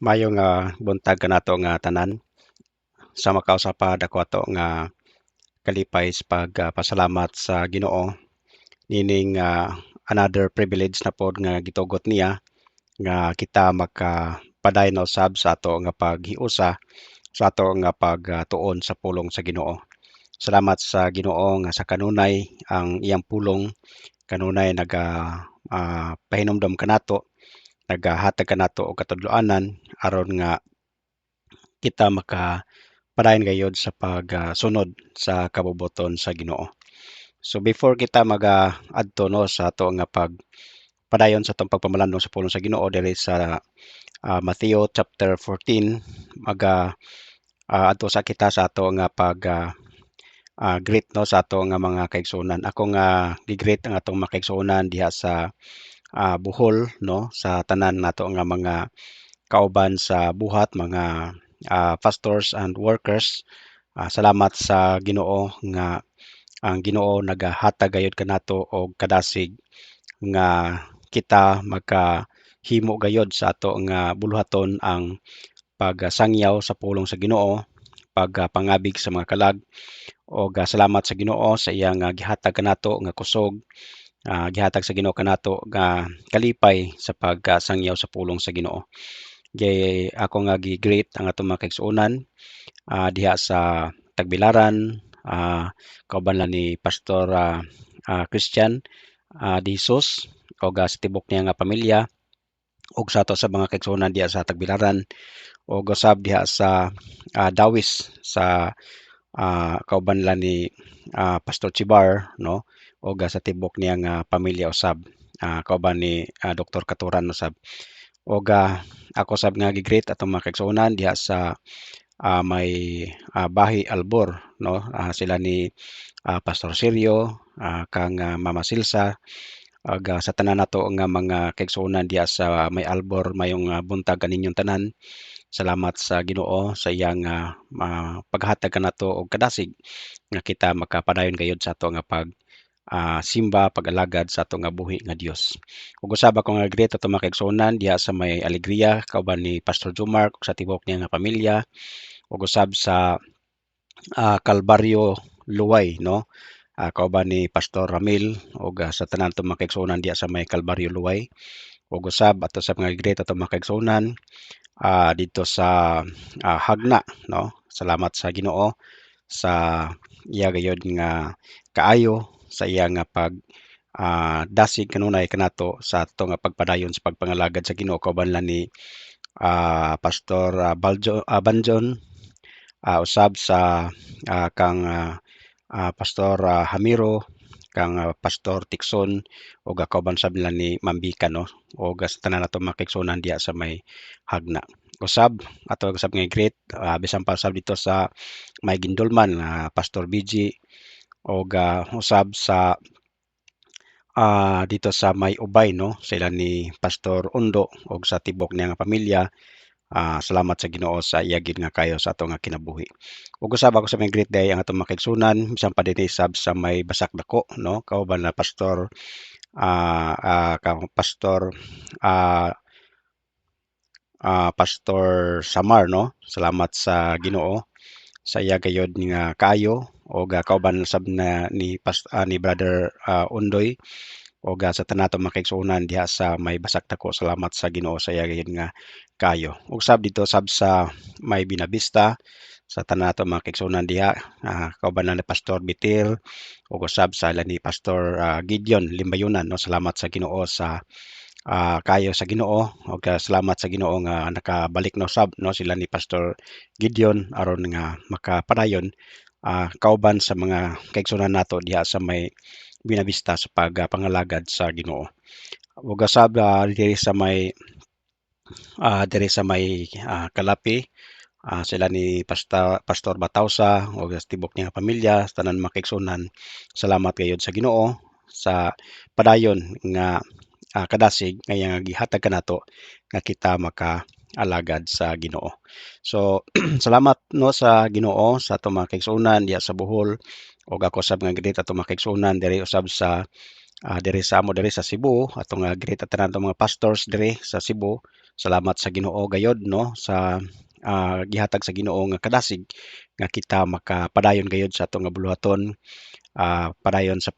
Mayo nga buntag kanato nga tanan. Sama kausapad ako ato nga kalipay sa pasalamat sa Ginoo nining another privilege na pod nga gitugot niya nga kita makapaday na usab sa ato nga paghiusa sa ato nga pagtuon sa pulong sa Ginoo. Salamat sa Ginoo nga sa kanunay ang iyang pulong kanunay pahinomdom kanato, nagahatag kanato og katudloanan aron nga kita padayon gayud sa pagsunod sa kabubuton sa Ginoo. So before kita adto no sa ato nga padayon sa atong pagpamalandong sa pulong sa Ginoo diri sa Mateo chapter 14 adto sa kita sa ato nga greet no sa ato nga mga kaigsuonan. Ako nga gi-greet ang atong mga kaigsuonan diha sa Bohol no sa tanan nato nga mga kauban sa buhat, mga pastors and workers. Salamat sa Ginoo nga ang Ginoo nagahatag gayud kanato og kadasig nga kita makahimo gayud sa ato nga buluhaton ang pagsangyaw sa pulong sa Ginoo, pangabig sa mga kalag og salamat sa Ginoo sa iyang gihatag kanato nga kusog, gihatag sa Ginoo kanato nga kalipay sa pagsangyaw sa pulong sa Ginoo. Ako nga gi-greet ang atong mga kaigsuonan diha sa Tagbilaran, kauban lang ni Pastor Christian De Jesus og sa tibok niya nga pamilya ug sa ato sa mga kaigsuonan diha sa Tagbilaran ug usab diha sa Dawis sa kauban lang ni Pastor Chibar no ug sa tibok niya nga pamilya usab kauban ni Dr. Katuran usab ug ako sab nga gi-greet atong mga kaigsuonan diha sa may Bahi Albor no sila ni Pastor Sirio kang Mama Silsa ug sa tanan nato nga mga kaigsuonan diha sa may Albor mayong buntag kaninyong tanan. Salamat sa Ginoo sa iyang paghatag kanato og kadasig nga kita makapadayon gayud sa ato nga simba, pag-alagad sa ato nga buhi nga Dios. Ug usab ako nga greet ato mga kaigsuonan diha sa may Alegria kauban ni Pastor Jumar ug sa tibok niya nga pamilya ug usab sa Kalbaryo Luway no kauban ni Pastor Ramil ug sa tanan ato mga kaigsuonan diha sa may Kalbaryo Luway ug usab ato sa mga greet ato mga kaigsuonan dito sa Hagna no. Salamat sa Ginoo sa iya gayud nga kaayo sa iya nga dasig kanunay kanato sa ato nga pagpadayon sa pagpangalagad sa Ginoo kauban lang ni Pastor Banjon usab sa kang Pastor Hamiro kang Pastor Tikson ug kauban sab nila ni Mambika no ug sa tanan nato mga kaigsuonan diha sa may Hagna. Usab ato usab nga greet bisan pa usab dito sa may Gindulman Pastor BG ug usab sa dito sa may Ubay no sila ni Pastor Undo ug sa tibok niya nga pamilya. Salamat sa Ginoo sa iya gid nga kayo sa ato nga kinabuhi. Ug usab ako sa may greet day ang atong mga kaigsuonan bisan pa dinhi sab sa may Basak Dako no kauban na Pastor kang Pastor Pastor Samar no. Salamat sa Ginoo sa iya gayud nga kaayo ug kauban sab na ni Brother Undoy ug sa tanan natong mga kaigsuonan diha sa may Basak Dako. Salamat sa Ginoo sa iya gayud nga kaayo. Ug sab dito sab sa may Binavista sa tanan natong mga kaigsuonan diha kauban na ni Pastor Bitir ug usab sa ni Pastor Gideon Limbayunan no. Salamat sa Ginoo sa kayo sa Ginoo ug salamat sa Ginoo nga nakabalik na usab no sila ni Pastor Gideon aron nga makapadayon kauban sa mga kaigsuonan nato diha sa may Binavista sa pangalagad sa Ginoo. Ug usab diri sa may Kalapi sila ni Pastor Batausa ug sa tibok niya pamilya sa tanan mga kaigsuonan. Salamat gayud sa Ginoo sa padayon nga kadasig nga iyang gihatag kanato nga kita makaalagad sa Ginoo. So salamat no sa Ginoo sa atong mga kaigsuonan diha sa Bohol ug ako sab nga greet atong mga kaigsuonan diri usab sa diri sa Cebu atong greet at tanan mga pastors diri sa Cebu Salamat sa Ginoo gayod no sa gihatag sa Ginoo nga kadasig nga kita makapadayon gayod sa atong nga buluhaton, padayon sa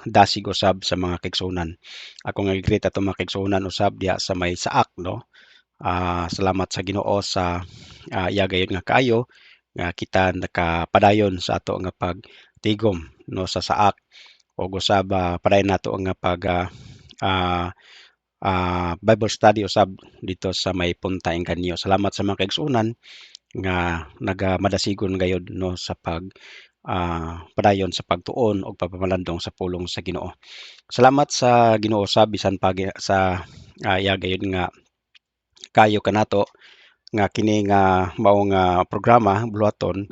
dasig usab sa mga kaigsunan. Ako nga gi-greet atong mga kaigsunan usab diha sa may Saak no. Salamat sa Ginoo sa iya gayud nga kaayo nga kita nakapadayon sa ato nga pagtigom no sa Saak ug usab padayon nato nga ah, Bible study usab dito sa may Punta Inganyo. Salamat sa mga kaigsunan nga nagamadasigon gayud no sa padayon sa pagtuon o pagpamalandong sa pulong sa Ginoo. Salamat sa Ginoo sa bisan pa sa iya gayud nga kayo kanato nga kini nga mao nga programa buhaton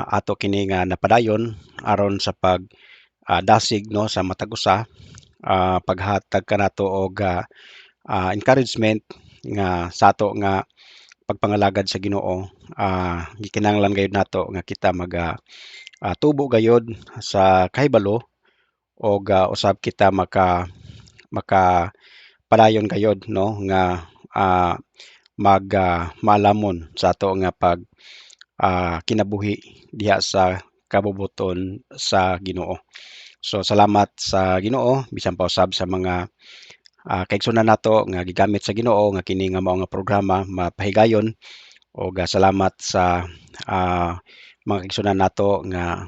ato kini nga napadayon aron sa dasig no sa matag usa, paghatag kanato og encouragement nga sa ato nga pagpangalagad sa Ginoo. Gikinahanglan gayud nato nga kita tubo gayod sa kahibalo og usab kita makapadayon gayod no nga malamon sa ato nga kinabuhi diha sa kabubuton sa Ginoo. So salamat sa Ginoo bisan pa usab sa mga kaigsunan nato nga gigamit sa Ginoo nga kini nga mao nga programa mapahigayon ug salamat sa mga kaigsunan nato nga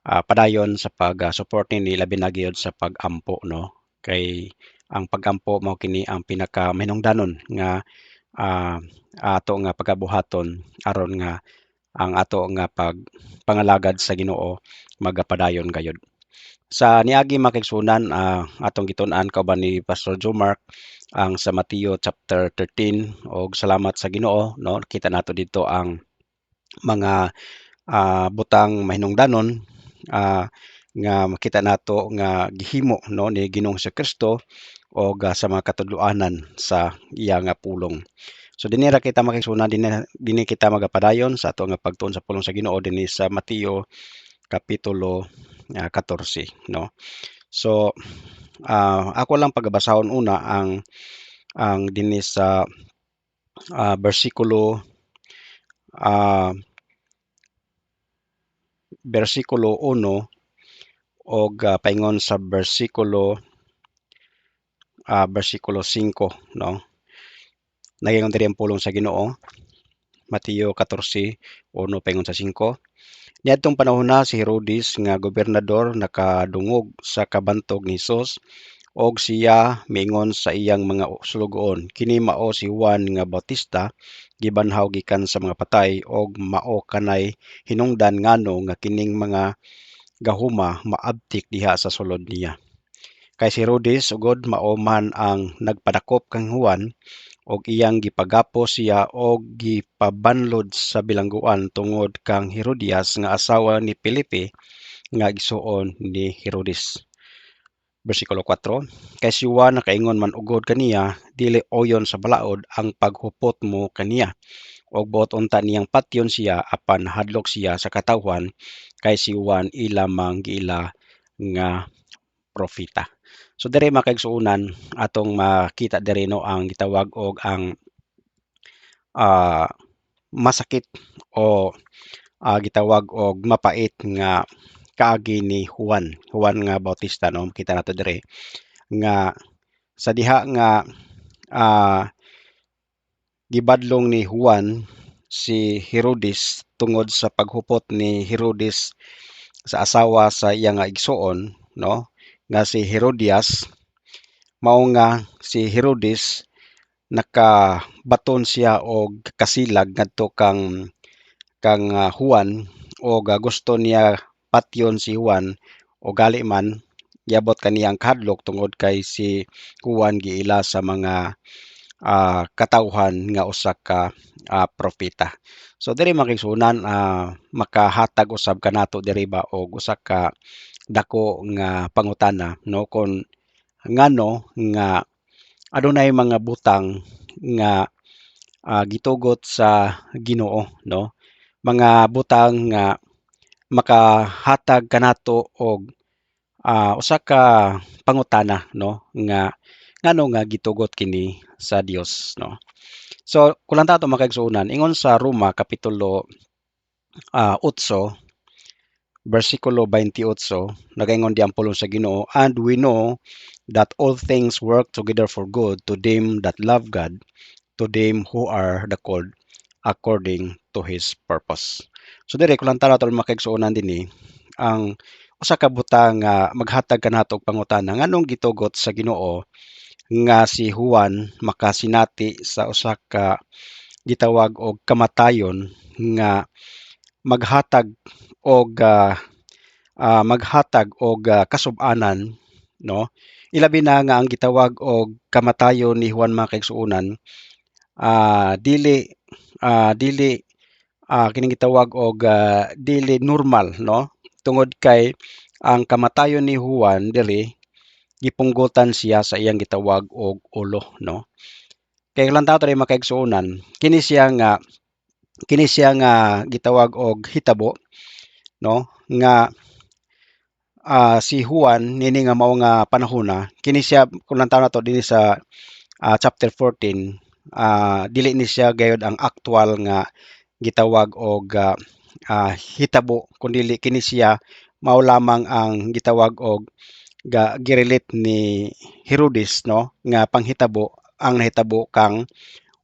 padayon sa support nini labi na gyud sa pag-ampo no. Kay ang pag-ampo mao kini ang pinakamahinungdanon nga ato nga pagabuhaton aron nga ang ato nga pagpangalagad sa Ginoo magapadayon gayud. Sa niagi mga kaigsunan, atong gitun-an kauban ni Pastor Joe Mark ang sa Mateo chapter 13 og salamat sa Ginoo no kita nato dito ang mga butang mahinungdanon nga makita nato nga gihimo no ni Ginoong Kristo o sa mga katudloanan sa iya nga pulong. So dinhi ra kita makigsunan dinhi kita magapadayon sa ato nga pagtuon sa pulong sa Ginoo dinhi sa Mateo kapitulo 14 no. So ako lang pagabasahon una ang dinhi sa bersikulo 1 og paingon sa bersikulo 5 no. Nagingon diri ang pulong sa Ginoo Mateo 14:1 paingon sa 5. Niadtong panahona si Herodes nga gobernador nakadungog sa kabantog ni Hesus og siya miingon sa iyang mga sulugoon, kini mao si Juan nga Bautista gibanhaw gikan sa mga patay og mao kanay hinungdan ngano nga kining mga gahuma maabtik diha sa sulod niya. Kay si Herodes ugod mao man ang nagpadakop kang Juan og iyang gipagapo siya og gipabanlod sa bilangguan tungod kang Herodias nga asawa ni Felipe nga igsuon ni Herodes. Bersikulo 4, kay si Juan nakaingon man ugod kaniya, dili oyon sa balaod ang paghupot mo kaniya, og buot unta niyang patyon siya apan hadlok siya sa katawhan, kay si Juan ilamang giila nga propeta. So diri makaigsuunan atong makita diri no ang gitawag og ang masakit o gitawag og mapait nga kaagi ni Juan nga Bautista no makita nato diri nga sa diha nga gibadlong ni Juan si Herodes tungod sa paghupot ni Herodes sa asawa sa iya nga igsuon no nga si Herodias. Mao nga si Herodes nakabaton siya og kasilag ngadto kang Juan og gusto niya patyon si Juan o gali man giabot kaniya ang kahadlok tungod kay si Juan giila sa mga katawhan nga usa ka propeta. So diri makigsunan makahatag usab kanato diri ba og usa ka dako nga pangutana no kon ngano nga adunay mga butang nga gitugot sa Ginoo no, mga butang nga makahatag kanato og usa ka pangutana no nga ngano nga gitugot kini sa Dios, no. So kulang ta ato makaigsuonan ingon sa Roma kapitulo 8 versikulo 28 nagaingon diampolo sa Ginoo, and we know that all things work together for good to them that love God, to them who are the called according to his purpose. So dire kulang ta ato makaigsuonan dinhi ang usa ka butang nga maghatag kanato og pangutana nganong gitugot sa Ginoo nga si Juan makasinati sa usa ka gitawag og kamatayon nga maghatag og kasub-anan, no. Ilabi na nga ang gitawag og kamatayon ni Juan mga kaigsuonan, dili dili kining gitawag og dili normal, no. Tungod kay ang kamatayon ni Juan diri gipunggutan siya sa iyang gitawag og ulo, no. Kay ilang tawo tayo makaigsuonan, kini siya nga gitawag og hitabo, no, nga si Juan nini nga mao nga panahona, kini siya kung lantaw nato dinhi sa chapter 14, dili ni siya gayud ang actual nga gitawag og hitabo, kundi kini siya mao lamang ang gitawag og girelate ni Herodes, no, nga panghitabo ang nahitabo kang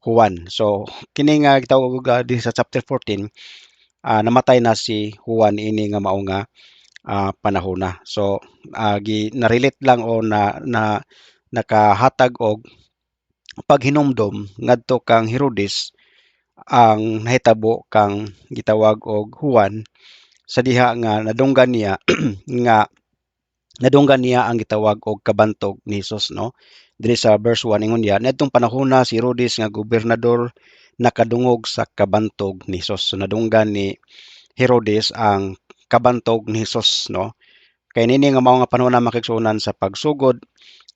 Juan. So kini nga gitawag og dinhi sa chapter 14, namatay na si Juan ini nga mao nga panahona. So narelate lang o nakahatag og paghinumdom ngadto kang Herodes ang nahitabo kang gitawag og Juan sa diha nga nadunggan niya nga nadunggan niya ang gitawag og kabantog ni Hesus, no. Diri sa verse 1 ingon niya, "Nadtong panahona si Herodes nga gobernador nakadungog sa kabantog ni Hesus." So nadunggan ni Herodes ang kabantog ni Hesus, no. Kay nini nga mao nga panahon na makigsuonan sa pagsugod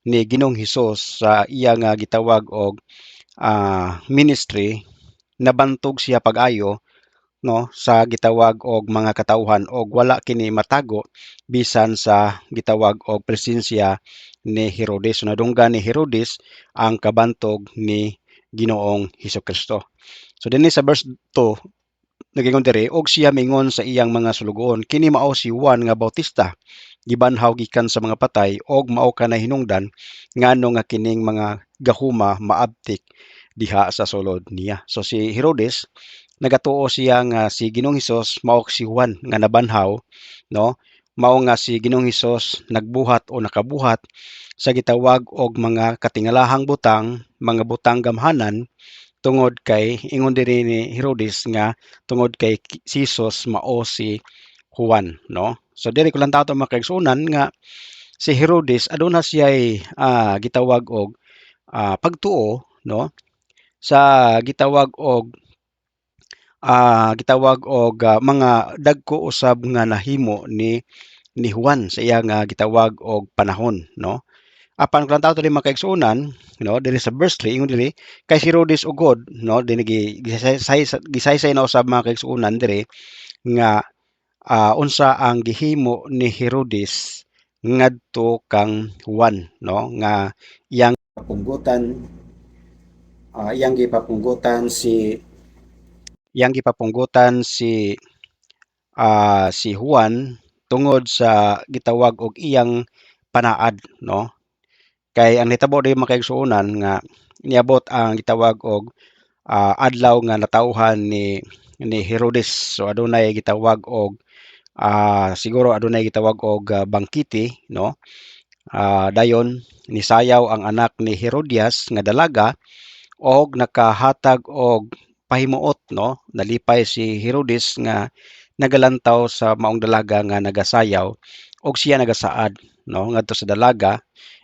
ni Ginoong Hesus sa iya nga gitawag og ministry, nabantog siya pag-ayo, no, sa gitawag og mga katawhan og wala kini matago bisan sa gitawag og presensya ni Herodes. So nadunggan ni Herodes ang kabantog ni Ginoong Hesukristo. So dinhi sa verse 2 nagingon diri, og siya mingon sa iyang mga sulugoon, kini mao si Juan nga Bautista, gibanhaw gikan sa mga patay, og mao ka na hinungdan ngano nga kining mga gahuma maabtik diha sa sulod niya. So si Herodes nagatuo siya nga si Ginoong Hesus mao si Juan nga nabanhaw, no. Mao nga si Ginoong Hesus nagbuhat o nakabuhat sa gitawag og mga katingalahang butang, mga butang gamhanan, tungod kay ingon diri ni Herodes nga tungod kay si Jesus mao si Juan, no. So diri ko lang tawo makaigsunan nga si Herodes aduna siya'y gitawag og pagtuo, no, sa mga dagko usab nga nahimo ni Juan sa iya nga gitawag og panahon, no. Apan kung tawo diri makaigsuonan, no, diri sa verse 3 ingon diri, kay si Herodes ugod, no, dinhi gisaysay na usab mga kaigsuonan diri nga unsa ang gihimo ni Herodes ngadto kang Juan, no, nga iyang papunggutan iyang gipapunggutan si Juan tungod sa gitawag og iyang panaad, no. Kay ang nahitabo diri makaigsuonan nga niabot ang gitawag og adlaw nga natawhan ni Herodes. So adunay gitawag og siguro adunay gitawag og bangkiti, no. Dayon nisayaw ang anak ni Herodias nga dalaga og nakahatag og pahimuot, no. Nalipay si Herodes nga nagalantaw sa maong dalaga nga nagasayaw og siya nagasaad, no, ngadto sa dalaga.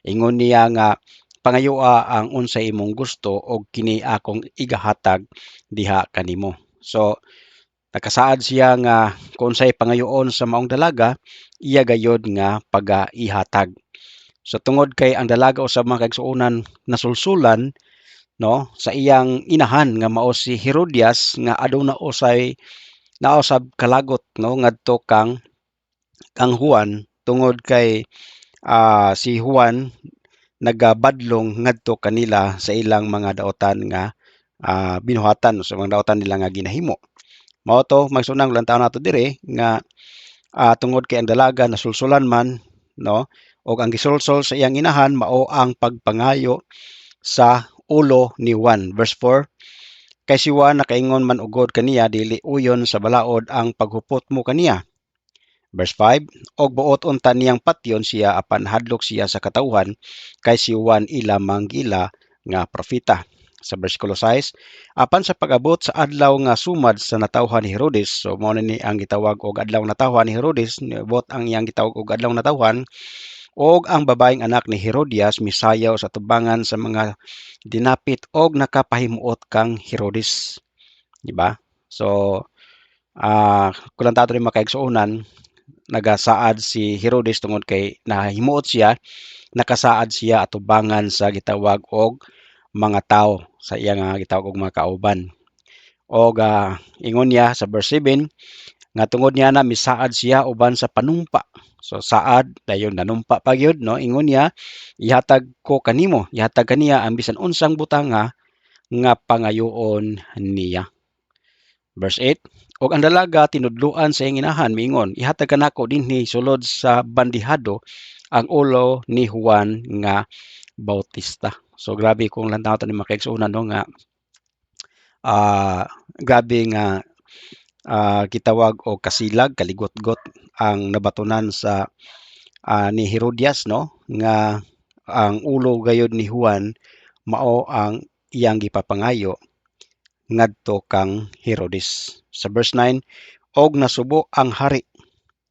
Ingon niya nga pangayua ang unsay imong gusto og kini akong igahatag diha kanimo. So nakasaad siya nga kung unsay pangayoon sa maong dalaga, iya gayod nga pagaihatag. So tungod kay ang dalaga usab mga kaigsuonan nasulsulan, no, sa iyang inahan nga mao si Herodias nga aduna nausab kalagot, no, ngadto kang Juan tungod kay si Juan nagabadlong ngadto kanila sa ilang mga daotan nga binuhatan sa mga daotan nila nga ginahimo. Mao to magsunang lantaw nato dire nga tungod kay ang dalaga nasulsulan man, no, og ang gisulsol sa iyang inahan mao ang pagpangayo sa ulo ni Juan. Verse 4, kay si Juan nakaingon man ugod kaniya dili uyon sa balaod ang paghupot mo kaniya. Verse 5, og buot unta niyang patyon siya apan hadlok siya sa katawhan kay si Juan ila manggila nga propeta. Sa bersikulo 6, apan sa pag-abot sa adlaw nga sumad sa natawhan ni Herodes, so mao ni ang gitawag og adlaw natawhan ni Herodes, niabot ang iyang gitawag og adlaw natawhan, og ang babaeng anak ni Herodias misayaw sa tubangan sa mga dinapit og nakapahimuot kang Herodes, di ba? So, kulang tato rin makaigsuonan, nagasaad si Herodes tungod kay nahimuot siya, nakasaad siya atubangan sa gitawag og mga tao sa iya nga gitawag og mga kauban. Og ingon niya sa verse 7 nga tungod niya na misaad siya uban sa panumpa. So saad dayon nanumpa pa gyud, no, ingon niya ihatag ko kanimo, ihatag kaniya ang bisan unsang butanga nga pangayoon niya. Verse 8, og ang dalaga tinudluan sa iyang inahan miingon, ihatag kanako dinhi sulod sa bandihado ang ulo ni Juan nga Bautista. So grabe kung lantaw ni makaigsuonan, no, nga grabe nga gitawag og kasilag, kaligot-got ang nabatunan sa ni Herodias, no, nga ang ulo gayud ni Juan mao ang iyang gipapangayo ngadto kang Herodes. Sa verse 9, og nasubo ang hari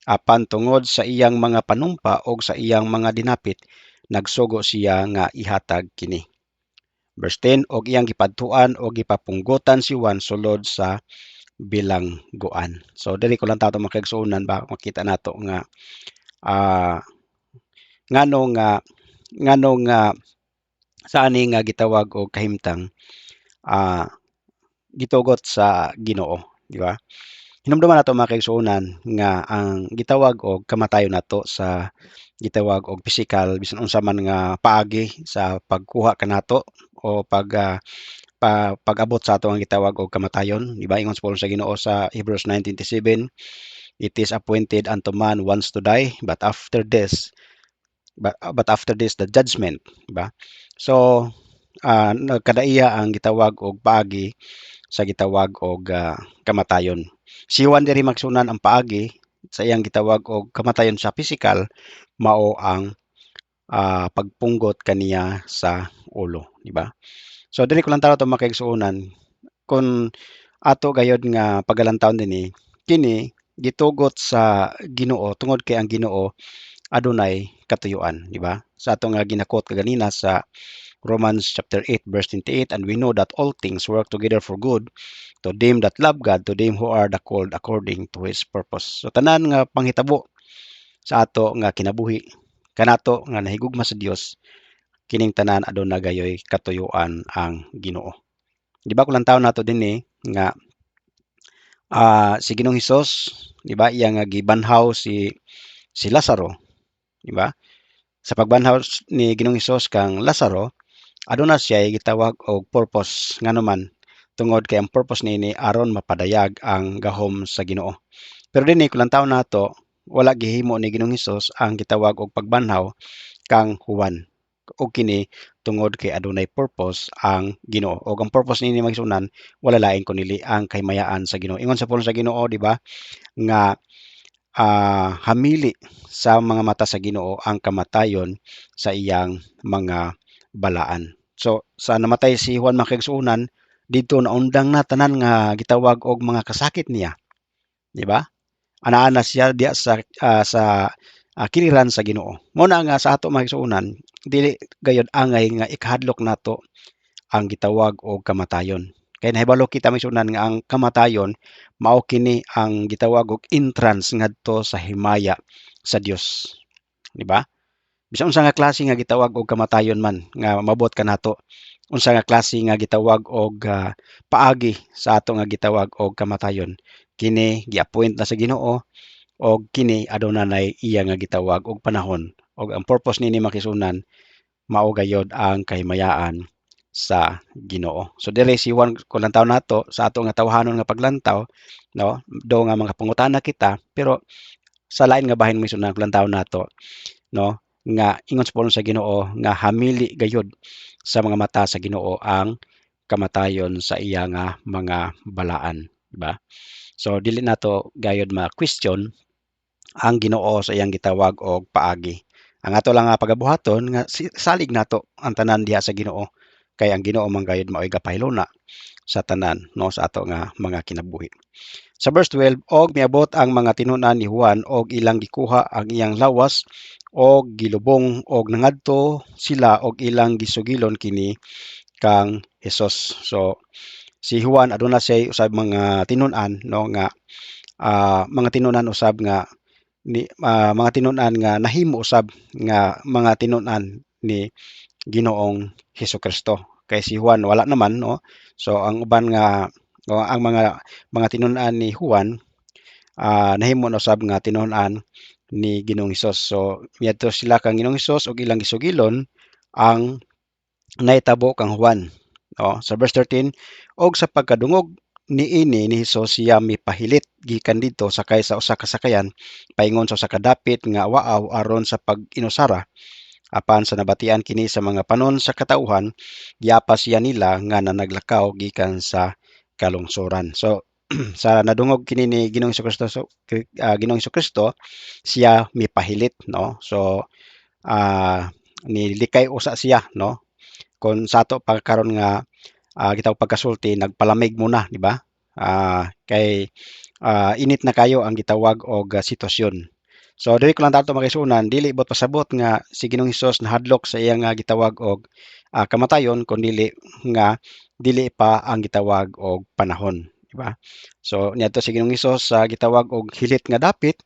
apan tungod sa iyang mga panumpa og sa iyang mga dinapit nagsugo siya nga ihatag kini. Verse 10, og iyang gipadtuan og gipapunggutan si Juan sulod sa bilangguan. So diri ko lang tato makaigsuonan ba makita nato nga nganong sa ani nga gitawag og kahimtang gitugot sa Ginoo, di ba? Hinumduman nato mga kaigsuonan nga ang gitawag og kamatayon nato sa gitawag og physical bisan unsa man nga paagi sa pagkuha kanato o pag-abot sa ato ang gitawag og kamatayon, di ba? Ingon sa Ginoo sa Hebrews 9:27, it is appointed unto man once to die, but after this the judgment, di ba? So nagkadaiya ang gitawag og paagi sa gitawag og kamatayon. Si Juan diri magsunan ang paagi sa iyang gitawag og kamatayon sa physical mao ang pagpunggot kaniya sa ulo, di ba? So diri ko lang tawo makaigsuonan kun ato gayud nga pagalantawon dinhi kini gitugot sa Ginoo tungod kay ang Ginoo adunay katuyuan, di ba? Sa ato nga ginakot kaganina sa Romans chapter 8 verse 28, and we know that all things work together for good to them that love God, to them who are the called according to His purpose. So tanan nga panghitabo sa ato nga kinabuhi kanato nga nahigugma sa Dios, kining tanan aduna gayoy katuyuan ang Ginoo. Di ba kulang taon nato dinhi nga si Ginoong Hesus, di ba, iya nga gibanhaw si Lazaro, di ba? Sa pagbanhaw ni Ginoong Hesus kang Lazaro, aduna siya gitawag og purpose nganuman tungod kay ang purpose niini aron mapadayag ang gahom sa Ginoo. Pero dinhi kulang taon nato wala gihimo ni Ginoong Hesus ang gitawag og pagbanhaw kang Juan, og kini tungod kay adunay purpose ang Ginoo, og ang purpose niini magsunan wala lain kunili ang kahimayaan sa Ginoo. Ingon sa pulong sa Ginoo, di ba, nga hamili sa mga mata sa Ginoo ang kamatayon sa iyang mga balaan. So sa namatay si Juan makigsuonan dito naundang na tanan nga gitawag og mga kasakit niya, di ba? Anaa na siya diya sa kiliran sa Ginoo. Mo na nga sa ato makigsuonan dili gayud angay nga ikahadlok nato ang gitawag og kamatayon. Kay nahibalo kita misunan nga ang kamatayon mao kini ang gitawag og entrance ngadto sa himaya sa Dios, di ba? Bisan unsa nga klase nga gitawag og kamatayon man nga mabot kanato, unsa nga klase nga gitawag og paagi sa ato nga gitawag og kamatayon, kini gi-appoint na sa Ginoo og kini aduna nay iya nga gitawag og panahon, og ang purpose nini makisunan mao gayud ang kahimayaan sa Ginoo. So diri si Juan kulantaw nato sa ato nga tawhanon nga paglantaw, no, do nga mga pangutana kita pero sa lain nga bahin misud na kulantaw nato, no, nga ingon sa pulong sa Ginoo nga hamili gayud sa mga mata sa Ginoo ang kamatayon sa iya nga mga balaan, di ba? So dili nato gayud ma-question ang Ginoo sa iyang gitawag og paagi. Ang ato lang nga pagabuhaton nga salig nato ang tanan diha sa Ginoo kay ang Ginoo man gayud mao'y gapahiluna sa tanan no sa ato nga mga kinabuhi. Sa verse 12, og miabot ang mga tinunan ni Juan og ilang gikuha ang iyang lawas og gilubong og nangadto sila og ilang gisugilon kini kang Hesus. So si Juan aduna say usab mga tinunan no nga mga tinunan usab nga mga tinunan nga nahimo usab nga mga tinunan ni Ginoong Hesukristo. Kay si Juan wala naman no. So ang uban nga o ang mga tinunan ni Juan nahimo na usab nga tinunan ni Ginoong Hesus. So miadto sila kang Ginoong Hesus og ilang gisugilon ang nahitabo kang Juan. No? Sa verse 13, og sa pagkadungog niini ni Hesus siya mipahilit gikan dito sakay sa usa ka sakayan paingon sa usa ka dapit nga waaw aron sa pag-inusara apan sa nabatian kini sa mga panon sa katauhan giapas siya nila nga naglakaw gikan sa kalungsoran. So sa nadungog kini ni Ginoong Hesukristo Ginoong Hesukristo siya mipahilit no. So nilikay usa siya no. Kung sa ato pagkaron nga gitawag pagkasulti nagpalamig muna di ba? Kay init na kayo ang gitawag og sitwasyon. So dili ko lang tato makisunan dili bot pasabot nga si Ginoong Hesus nahadlok sa iya nga gitawag og kamatayon kun nga dili pa ang gitawag og panahon, di ba? So niadto si Ginoong Hesus sa gitawag og hilit nga dapit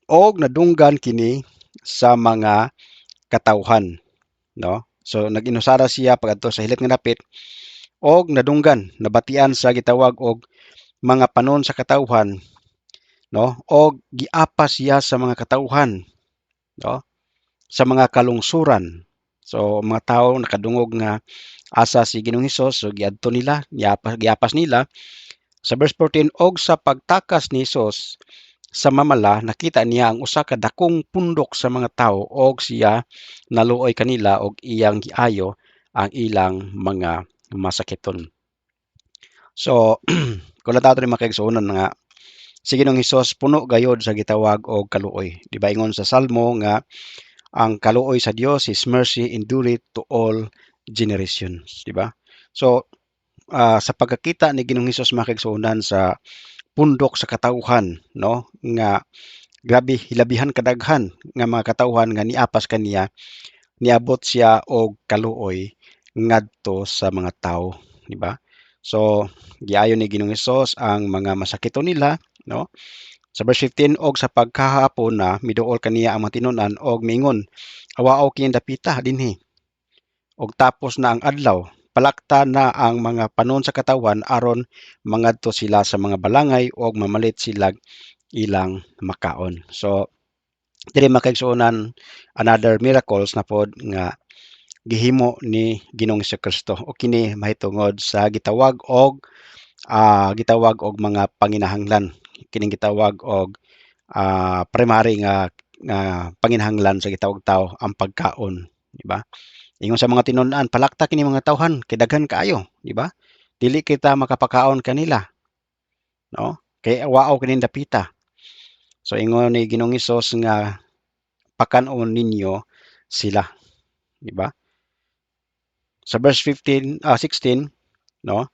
og nadunggan kini sa mga katawhan, no? So nag-inusara siya pag sa hilit nga dapit og nadunggan nabatian sa gitawag og mga panon sa katawhan no og giapas siya sa mga katawhan no sa mga kalungsuran. So mga tao nakadungog nga asa si Ginoong Hesus so giadto nila giapas nila sa verse 14 og sa pagtakas ni Hesus sa mamala nakita niya ang usa ka dakong pundok sa mga tao og siya naluoy kanila og iyang giayo ang ilang mga masakiton. So kung tato rin makigsuonan nga si Ginoong Hesus puno gayod sa gitawag og kaluoy. Di ba ingon sa Salmo nga ang kaluoy sa Dios His mercy endureth to all generations, di ba? So sa pagkakita ni Ginoong Hesus makigsuonan sa pundok sa katawhan no nga grabe hilabihan kadaghan nga mga katawhan nga niapas kaniya niabot siya og kaluoy ngadto sa mga tao, di ba? So giayon ni Ginoong Hesus ang mga masakiton nila no. Sa verse 15 og sa pagkahapon na miduol kaniya ang mga tinunan og miingon awaaw kini dapita dinhi og tapos na ang adlaw palakta na ang mga panon sa katawan aron mangadto sila sa mga balangay og mamalit sila ilang makaon. So diri makaigsuonan another miracles na pod nga gihimo ni Ginoong Hesukristo o kini mahitungod sa gitawag og mga panginahanglan kining gitawag og primary nga panginahanglan sa gitawag tao ang pagkaon, di ba? Ingon sa mga tinun-an palakta kini mga tawhan kay daghan kaayo, di ba? Dili kita makapakaon kanila, no? Kay waaw kining dapita. So ingon ni Ginoong Hesus nga pakanon ninyo sila, di ba? Sa verse 16, no?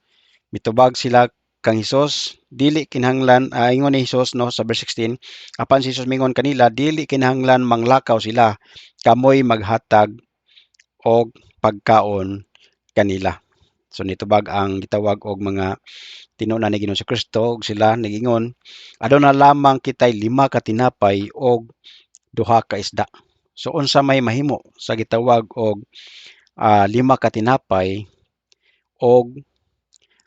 Mitubag sila kang Hesus, dili kinahanglan ingon ni Hesus no sa verse 16, apan si Hesus mingon kanila dili kinahanglan manglakaw sila, kamoy maghatag og pagkaon kanila. So nitubag ang gitawag og mga tinunan ni Ginoong Kristo og sila nagingon aduna lamang kitay 5 ka tinapay og 2 ka isda. So unsa may mahimo sa gitawag og 5 ka tinapay og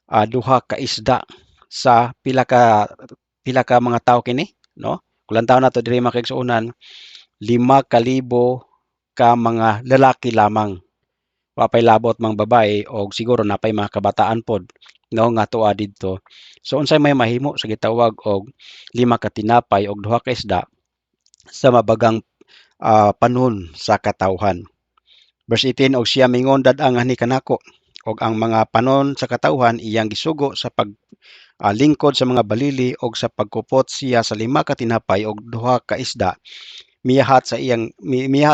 2 ka isda sa pila ka mga tawo kini no? Kulantaw nato diri makigsuonan 5,000 ka mga lalaki lamang. Wa pay labot mang babae og siguro napay mga kabataan pod, no, nga tuwa didto. So unsay may mahimo sa gitawag og 5 ka tinapay og 2 ka isda sa mabagang panahon sa katawhan. Verse 18, og siya mingon, dad-ang ani kanako, og ang mga panon sa katawhan iyang gisugo sa lingkod sa mga balili og sa pagkupot siya sa 5 ka tinapay og 2 ka isda, miyahat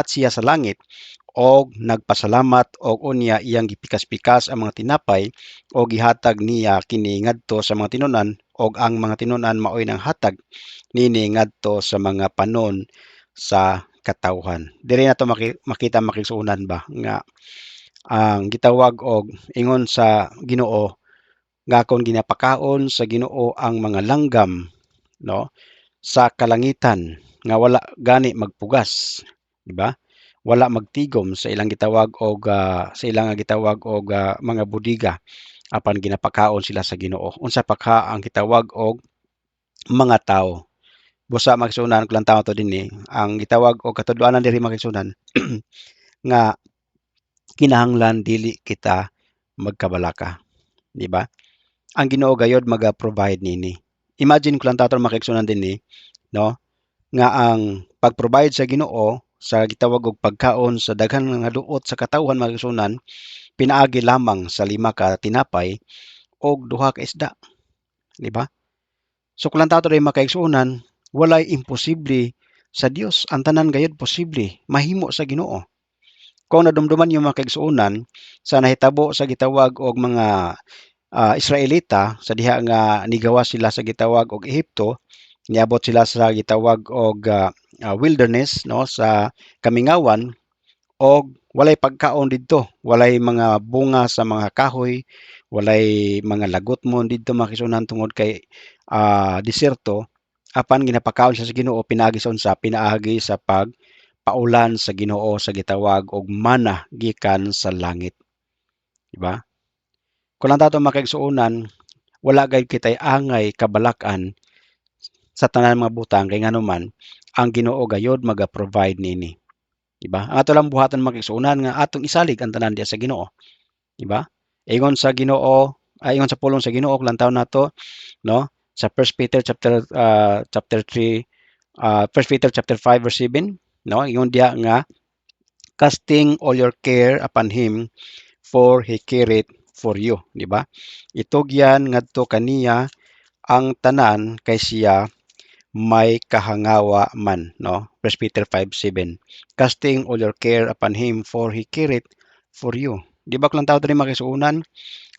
siya sa langit og nagpasalamat og unya iyang gipikas-pikas ang mga tinapay og gihatag niya kini ngadto sa mga tinunan og ang mga tinunan maoy nang hatag nini ngadto sa mga panon sa katawhan. Diri nato makita makigsuonan ba nga ang gitawag og ingon sa Ginoo nga kon ginapakaon sa Ginoo ang mga langgam, no, sa kalangitan nga wala gani magpugas, di ba? Wala magtigom sa ilang gitawag og sa ilang nga gitawag og mga budiga apan ginapakaon sila sa Ginoo. Unsa pa ka ang gitawag og mga tawo. Busa makisunan ko lang tawo to dinhi, ang gitawag og katudloanan diri makisunan nga kinahanglan dili kita magkabalaka, di ba? Ang Ginoo gayod maga-provide nini. Imagine ko lang tawo makigsunan dinhi, no, nga ang pag-provide sa Ginoo sa gitawag og pagkaon sa daghan nga duot sa katawhan makigsunan pinaagi lamang sa 5 ka tinapay og 2 ka isda, di ba? So kung lang tawo rin makaigsunan, walay imposible sa Dios. Ang tanan gayud posible, mahimo sa Ginoo. Kung nadumduman yung makaigsuonan sa nahitabo sa gitawag og mga Israelita sa diha nga nigawa sila sa gitawag og Ehipto, niabot sila sa gitawag og wilderness, no, sa kamingawan og walay pagkaon didto, walay mga bunga sa mga kahoy, walay mga lagotmon didto makisunan tungod kay diserto. Apan ginapakaon siya sa Ginoo pinaagi sa unsa, pinaagi sa pagpaulan sa Ginoo sa gitawag og mana gikan sa langit, di ba? Kung lang tato makaigsuonan, wala gayud kitay angay kabalak-an sa tanan mga butang kay nganuman ang Ginoo gayod maga-provide nini, di ba? Ang ato lang buhaton makigsuonan nga atong isalig ang tanan diya sa Ginoo, di ba? Ingon sa Ginoo, ingon sa pulong sa Ginoo lang taon nato, no, sa 1 Peter chapter 3, 1 Peter chapter 5 verse 7, no, ingon diya nga casting all your care upon him for he careth for you, di ba? Itugyan ngadto kaniya ang tanan kay siya may kahangawa man, no? 1 Peter 5:7. Casting all your care upon him for he careth for you. Di ba kung tawo diri makisuunan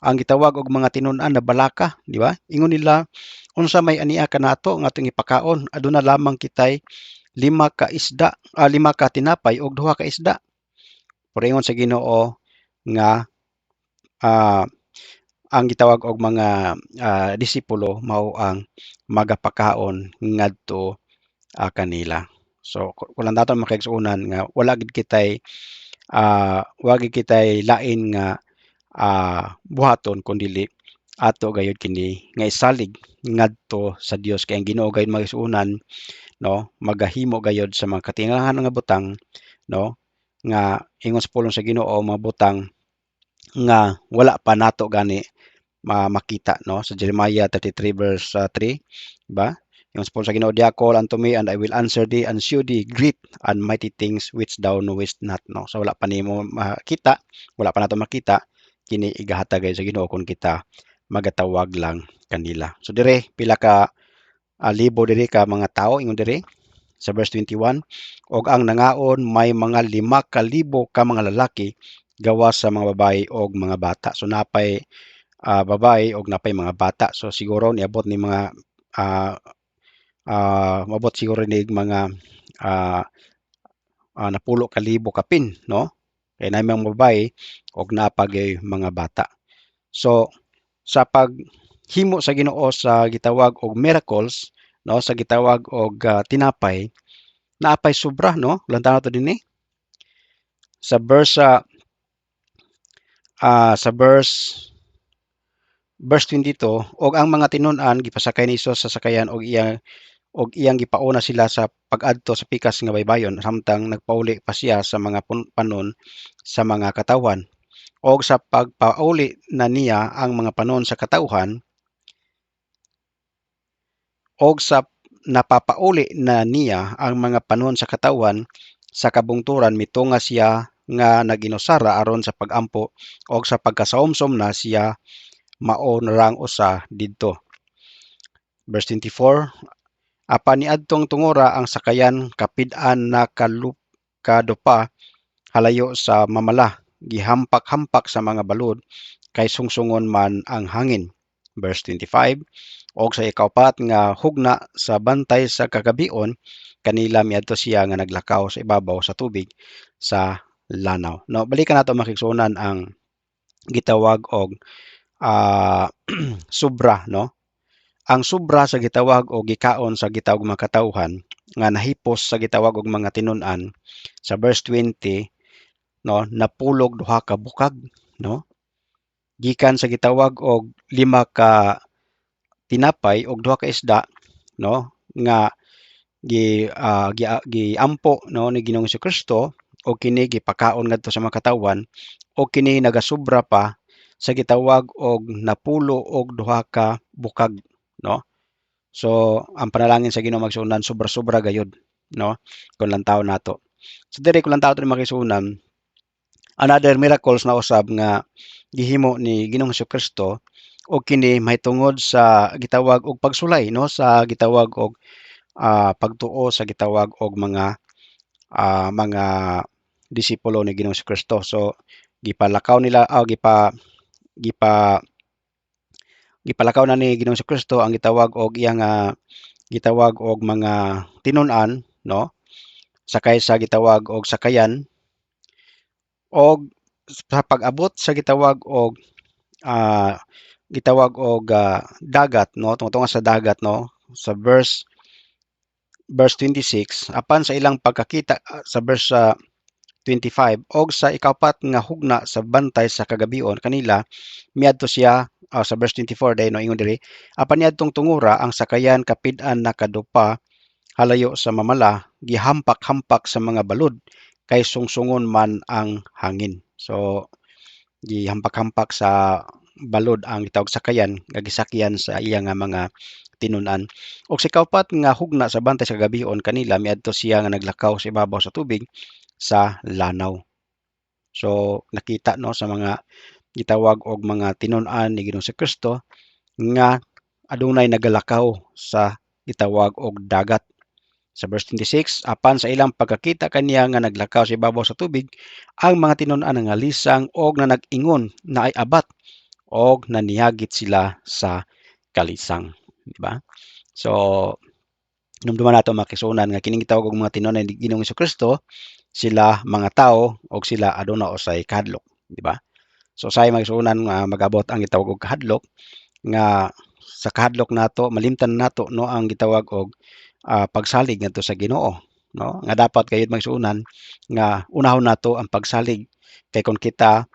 ang gitawag og mga tinun-an na balaka, di ba? Ingon nila unsa may ania kanato nga atong ipakaon, aduna lamang kitay 5 ka isda, 5 ka tinapay og 2 ka isda. Pero ingon sa Ginoo nga ang gitawag og mga disipulo mao ang magapakaon ngadto kanila. So kung lang daton makaigsuonan nga wala gid kitay lain nga buhaton kundi ato gayud kini nga isalig ngadto sa Dios kay ang Ginoo gayud magsuunan, no, magahimo gayud sa mga katingahan nga butang, no, nga ingon sa pulong sa Ginoo mga butang nga wala pa nato gani makita, no, sa Jeremiah 33 verse 3, ba? Yung sa Ginoo diya, call unto me and I will answer thee and shew thee great and mighty things which thou knowest not, no. So wala pa nimo makita, wala pa nato makita kini igahatag sa Ginoo kung kita magatawag lang kanila. So dire pila ka libo diri ka mga tao ingon dire sa verse 21, og ang nangaon may mga 5,000 ka mga lalaki gawas sa mga babae og mga bata. So napay babae og napay mga bata. So siguro niabot ni mga mabot siguro ni mga napulo ka libo kapin, no? Kay na mga babae og napagay mga bata. So sa paghimo sa Ginoo sa gitawag og miracles, no, sa gitawag og tinapay, naapay sobra, no? Lantaw to dinhi sa verse sa verse 22, og ang mga tinun-an gipasakay ni Hesus sa sakayan og iyang og iyang gipauna sila sa pag-adto sa pikas nga baybayon samtang nagpauli pa siya sa mga panon sa mga katawhan. Og sa pagpauli na niya ang mga panon sa katawhan, og sa napapauli na niya ang mga panon sa katawhan, sa kabungturan mitunga siya nga naginusara aron sa pagampo og sa pagkasaomsom na siya mao rang usa didto. Verse 24, apan niadtong tungora ang sakayan kapid-an na kadupa halayo sa mamala, gihampak-hampak sa mga balod kay sungsungon man ang hangin. Verse 25, og sa ikaupat nga hugna sa bantay sa kagabion, kanila miadto siya nga naglakaw sa ibabaw sa tubig sa lanaw. No, balikan nato makigsunan ang gitawag og sobra, no? Ang sobra sa gitawag og gikaon sa gitawag mga katawhan nga nahipos sa gitawag og mga tinun-an sa verse 20, no, napulog duha ka bukag, no? Gikan sa gitawag og 5 ka tinapay og 2 ka isda, no, nga giampo, no, ni Ginoong Kristo og kini gipakaon ngadto sa mga katawhan o kini nagasobra pa sa gitawag og napulo og 2 ka bukag, no. So ang panalangin sa Ginoo magsunan sobra-sobra gayud, no, kun lantaw nato. So diri kun lantaw nato makisunan, another miracles na usab nga gihimo ni Ginoong Kristo og kini mahitungod sa gitawag og pagsulay, no, sa gitawag og pagtuo sa gitawag og mga disipulo ni Ginoong Kristo. So gipalakaw nila gipalakaw na ni Ginoong Kristo ang gitawag og iyang gitawag og mga tinun-an, no, sakay sa gitawag og sakayan, og sa pag-abot sa gitawag og dagat, no, tungtungan sa dagat, no, sa verse 26, apan sa ilang pagkakita sa verse 25, og sa ikaapat nga hugna sa bantay sa kagabion kanila miadto siya sa verse 24 day, no, ingon diri, apan niadtong tungura ang sakayan kapid-an nakadupa halayo sa mamala, gihampak-hampak sa mga balod kay sungsungon man ang hangin. So gihampak-hampak sa balod ang gitawag sakayan nga gisakyan sa iya nga mga tinun-an. Og sa ikaapat nga hugna sa bantay sa kagabion kanila miadto siya nga naglakaw sa ibabaw sa tubig sa lanaw. So nakita, no, sa mga gitawag og mga tinun-an ni Ginoong Kristo nga adunay nagalakaw sa gitawag og dagat. Sa verse 26, apan sa ilang pagkakita kaniya nga naglakaw sa ibabaw sa tubig, ang mga tinun-an nga lisang og na nag-ingon na ay abat og naniyagit sila sa kalisang, di ba? So numduman nato makisunan nga kining gitawag og mga tinun-an ni Ginoong Kristo, sila mga tao og sila aduna usay kahadlok, di ba? So say magsunan nga magabot ang gitawag og kahadlok nga sa kahadlok nato malimtan nato, no, ang gitawag og pagsalig ngadto sa Ginoo, no, nga dapat kayud magsunan nga unahon nato ang pagsalig kay kun kita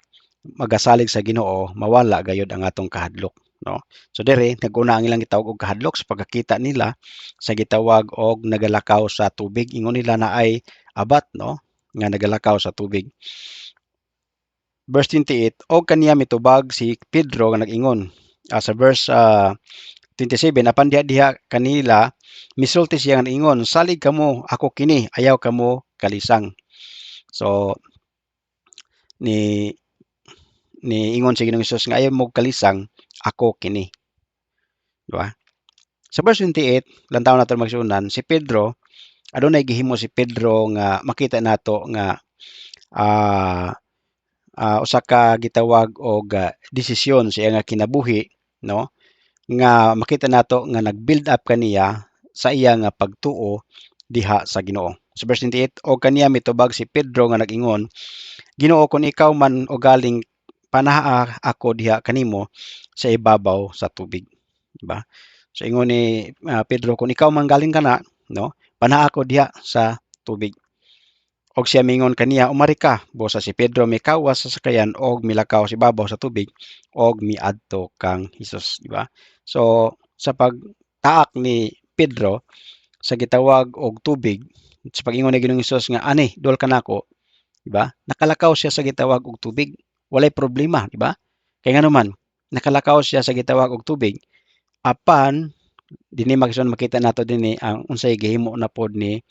magasalig sa Ginoo mawala gayud ang atong kahadlok, no. So dere naguna ang ilang gitawag og kahadlok sa pagkakita nila sa gitawag og nagalakaw sa tubig, ingon nila na ay abat, no, nga nagalakaw sa tubig. Verse 28, og kaniya mitubag si Pedro nga nag-ingon sa verse 27, apan diha kanila misulti siya nga ingon, salig kamo ako kini, ayaw kamo kalisang. So ni ingon si Ginoong Hesus nga ayaw mo kalisang, ako kini, di ba? Sa verse 28, lantaw nato magsunan, si Pedro adunay gihimo si Pedro nga makita nato nga usa ka gitawag og desisyon sa iyang kinabuhi, no, nga makita nato nga nag-build up kaniya sa iya nga pagtuo diha sa Ginoo. Sa verse 28, og kaniya mitubag si Pedro nga nag-ingon, Ginoo, kun ikaw man o galing panaha ako diha kanimo sa ibabaw sa tubig, di ba? So ingon ni Pedro, kung ikaw man galing kana, no, panaha ako diha sa tubig. Og siya mingon kaniya, umari ka. Busa si Pedro mikawas sa sakayan og milakaw sa ibabaw sa tubig og miadto kang Hesus, di ba? So sa pagtaak ni Pedro, sa gitawag og tubig sa pag-ingon ni Ginoong Hesus nga ani dol ka nako, di ba? Nakalakaw siya sa gitawag og tubig, walay problema, di ba? Kay ngano man nakalakaw siya sa gitawag og tubig apan dinhi magson makita nato dinhi ang unsay gihimo na pod ni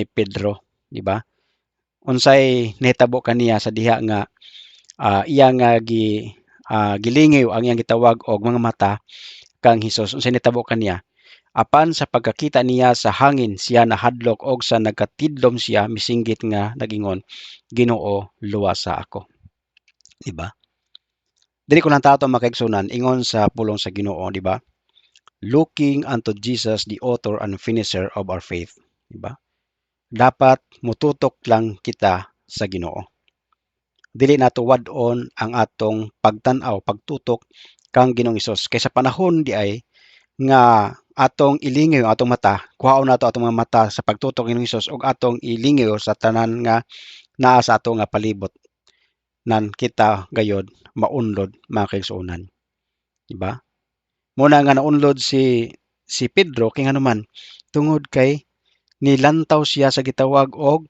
Pedro, di ba? Unsay nahitabo kaniya sa diha nga iya nga gilingiw ang iyang gitawag og mga mata kang Hesus. Unsay nahitabo kaniya? Apan sa pagkakita niya sa hangin siya nahadlok og sa nagkatidlom siya misinggit nga nagingon, Ginoo luwasa ako. Di ba? Dili ko lang tato makaigsunan ingon sa pulong sa Ginoo, di ba? Looking unto Jesus, the author and finisher of our faith. Di ba? Dapat mututok lang kita sa Ginoo. Dili nato wad-on ang atong pagtan-aw, pagtutok kang Ginoong Hesus. Kay sa panahon di ay nga atong ilingaw ang atong mata, kuhaon nato atong mga mata sa pagtutok ng Hesus ug atong ilingaw sa tanan nga naa sa ato nga palibot nan kita gayod maunlod mga kaigsuonan, di ba? Muna nga naunlod si Pedro kay nganuman tungod kay nilantaw siya sa gitawag og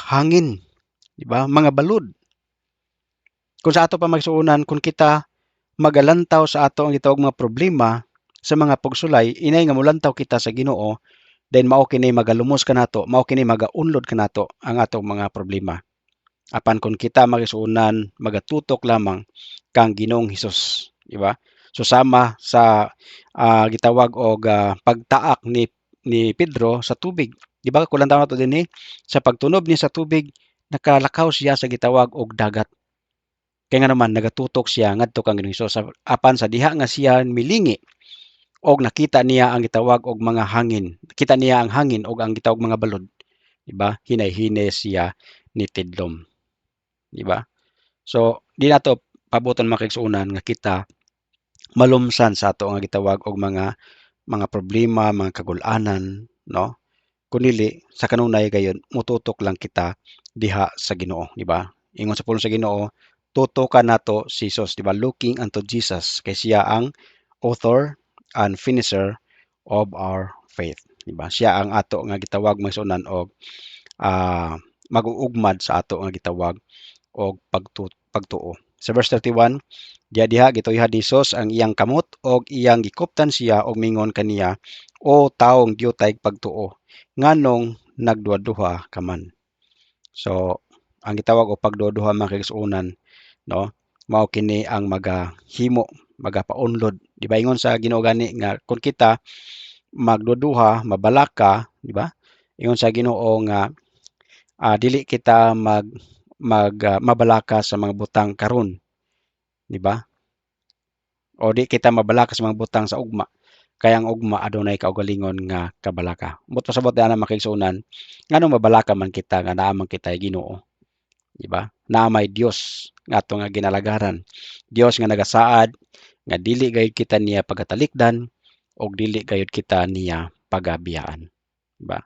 hangin, di ba? Mga balod. Kung sa ato pa magsuonan, kung kita magalantaw sa ato ang gitawag mga problema sa mga pagsulay, inay nga mulantaw kita sa Ginoo, then mao kini magalumos kanato, mao kini magaunlod kanato ang atong mga problema. Apan kung kita magsuonan, magatutok lamang kang Ginoong Hesus, di ba? So sama sa gitawag og pagtaak ni Pedro sa tubig. Di ba kulantaw nato dinhi sa pagtunob ni sa tubig nakalakaw siya sa gitawag og dagat. Kaya nga naman nagatutok siya ngadto kang Ginoong Hesus apan sa diha nga siya milingi og nakita niya ang gitawag og mga hangin. Kita niya ang hangin og ang gitawag mga balod, di ba? Hinay-hinay siya ni tidlom, di ba? So di nato pabuton makigsuonan nga kita malumsan sa ato nga gitawag og mga problema, mga kagul-anan, no? Kunili sa kanunay gayon mututok lang kita diha sa Ginoo, di ba? Ingon sa pulong sa Ginoo, tutukan nato si Jesus, di ba? Looking unto Jesus kay siya ang author and finisher of our faith, di ba? Siya ang ato nga gitawag magsunan og mag-uugmad sa ato nga gitawag og pagtuo. Sa verse 31, diha gituyha ni Jesus ang iyang kamot og iyang gikuptan siya og mingon kaniya, o taong diyutay pagtuo, nganong nagduha-duha ka man. So ang gitawag og pagduha-duha mga kaigsuonan, no? Mao kini ang magahimo, magapaunlod. Di ba ingon sa Ginoo gani nga kung kita magduduha, mabalaka, di ba? Ingon sa Ginoo nga dili kita mabalaka sa mga butang karon, di ba? O di kita mabalaka sa mga butang sa ugma. Kaya ang ugma adunay kaugalingon nga kabalaka. But pasabot na makigsunan, nganong mabalaka man kita nga naa man kita Ginoo, di ba? Naa may Dios nga ato nga ginalagaran. Dios nga nagasaad nga dili gayud kita niya pagatalikdan og dili gayud kita niya pagabiyaan, di ba?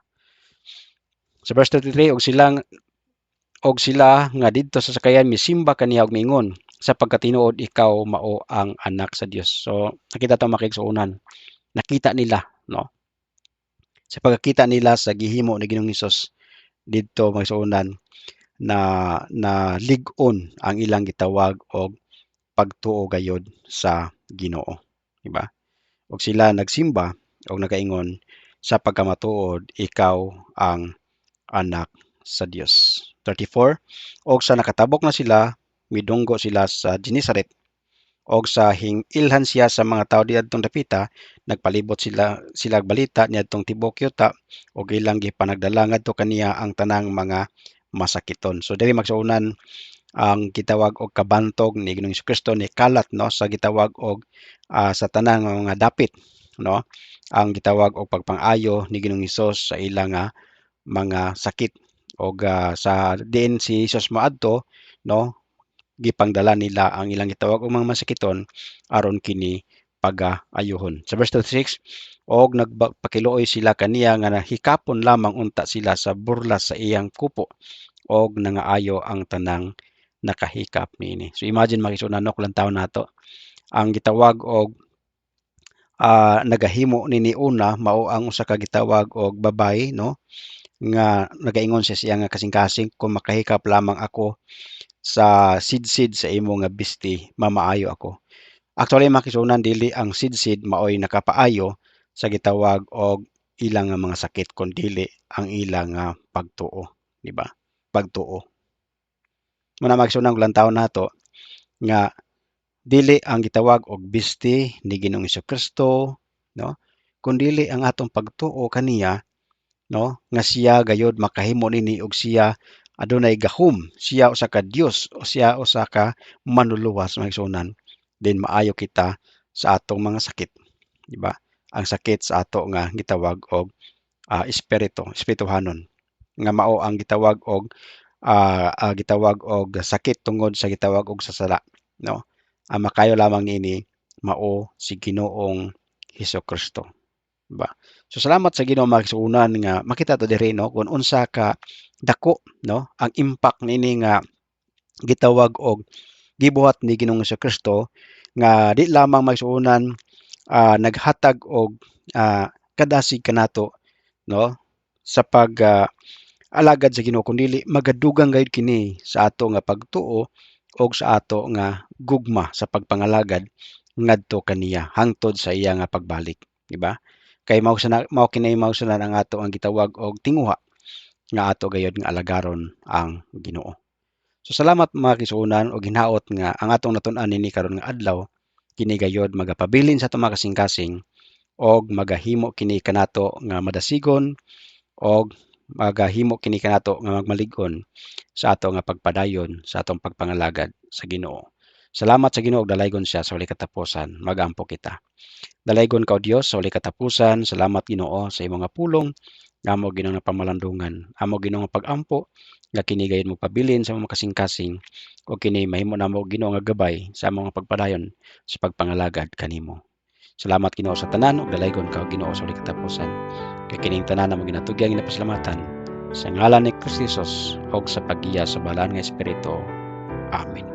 Sa verse 33, og sila nga didto sa sakayan misimba kaniya og miingon, sapagkat tinuod ikaw mao ang anak sa Dios. So nakita ta makigsuonan, nakita nila, no? Sa pagkakita nila sa gihimo ni Ginoong Hesus didto magsuonan na lig-on ang ilang gitawag og pagtuo gayod sa Ginoo, di ba? Og sila nagsimba og nagaingon, sa pagkamatuod ikaw ang anak sa Dios. 34, og sa nakatabok na sila, midunggo sila sa Genesaret, og sa hingilhan siya sa mga tao diadtong dapita, nagpalibot sila balita niadtong tibuok yuta, og ilang gipanagdala ngadto kaniya ang tanang mga masakiton. So diri magsuunan ang gitawag og kabantog ni Ginoong Kristo ni kalat, no, sa gitawag og sa tanang mga dapit, no, ang gitawag og pagpang-ayo ni Ginoong Hesus sa ilang mga sakit og sa diin si Hesus moadto, no, gipangdala nila ang ilang gitawag og mga masakiton aron kini pag-ayuhon. Sa verse 36, og nagpakiluoy sila kaniya nga nahikapon lamang unta sila sa burlas sa iyang kupo og nangaayo ang tanang nakahikap niini. So imagine makisunan nok lang tawo nato ang gitawag og nagahimo nini una mao ang usa ka gitawag og babay, no, nga nagaingon siya nga kasing-kasing, "Kung makahikap lamang ako sa sidsid sa imo nga bisti, mamaayo ako." Actually makisunan dili ang sidsid maoy nakapaayo sa gitawag og ilang nga mga sakit kun dili ang ilang nga pagtuo, di ba? Pagtuo. Muna makisunan og lantawon nato nga dili ang gitawag og bisti ni Ginoong Kristo, no? Kundili ang atong pagtuo kaniya, no, nga siya gayud makahimo nini og siya adunay gahom, siya usa ka Dios o siya usa ka manluluwas maigsunan, then maayo kita sa atong mga sakit, di ba? Ang sakit sa ato nga gitawag og espirituhanon nga mao ang gitawag og sakit tungod sa gitawag og sasala, no? Ang makayo lamang niini mao si Ginoong Hesukristo, ba? So salamat sa Ginoo magsuunan nga makita to diri, no, kung unsa ka dako, no, ang impact niini nga gitawag og gibuhat ni Ginoong Hesukristo nga di lamang magsuunan naghatag og kadasig kanato, no, sa alagad sa Ginoo kundi magadugang gayud kini sa ato nga pagtuo og sa ato nga gugma sa pagpangalagad ngadto kaniya hangtod sa iya nga pagbalik, di ba? Kay mao kini ang ato ang gitawag og tinguha nga ato gayud nga alagaron ang Ginoo. So salamat mga kisuunan og hinaot nga ang atong natun-an nini karon nga adlaw kini gayud magapabilin sa ato mga kasing-kasing og magahimo kini kanato nga madasigon og magahimo kini kanato nga magmalig-on sa ato nga pagpadayon sa atong pagpangalagad sa Ginoo. Salamat sa Ginoo og dalaygon siya sa walay katapusan. Magampo kita. Dalaygon ka o Dios sa walay katapusan. Salamat Ginoo sa imong nga pulong nga amo Ginoo nga pamalandungan. Amo Ginoo nga pag-ampo nga kini gayud mo pabilin sa mga kasing-kasing o kini mahimo namo Ginoo nga gabay sa among nga pagpadayon sa pagpangalagad kanimo. Salamat Ginoo sa tanan ug dalaygon ka o Ginoo sa walay katapusan. Kay kining tanan namo ginatugyang ginapasalamatan sa ngalan ni Kristo Jesus og sa paggiya sa balaan nga Espiritu. Amen.